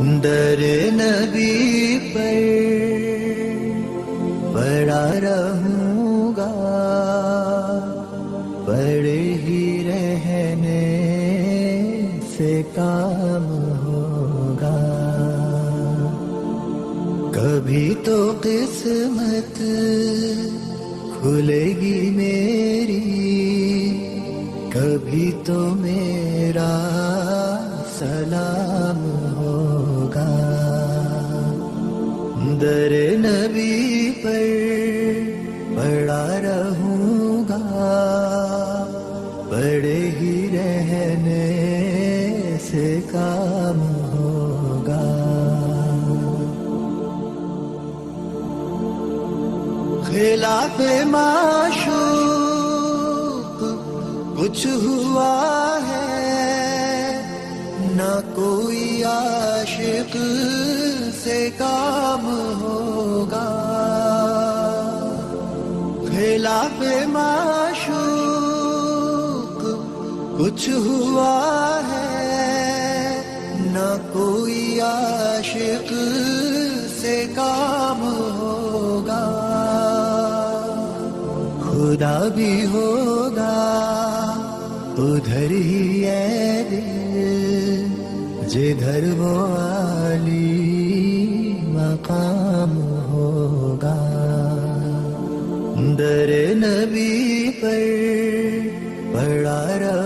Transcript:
در نبی پر پڑا رہوں گا، پڑے ہی رہنے سے کام ہوگا. کبھی تو قسمت کھلے گی میری، کبھی تو میرا سلام ہوگا. در نبی پر پڑا رہوں گا، پڑے ہی رہنے سے کام ہوگا. خلاف معشوق کچھ ہوا ہے، نہ کوئی عاشق سے کام ہوگا. خلاف معشوق کچھ ہوا ہے، نہ کوئی عاشق سے کام ہوگا. خدا بھی ہوگا ادھر ہی اے دل، جدھر وہ عالی مقام ہوگا. در نبی پر پڑا رہا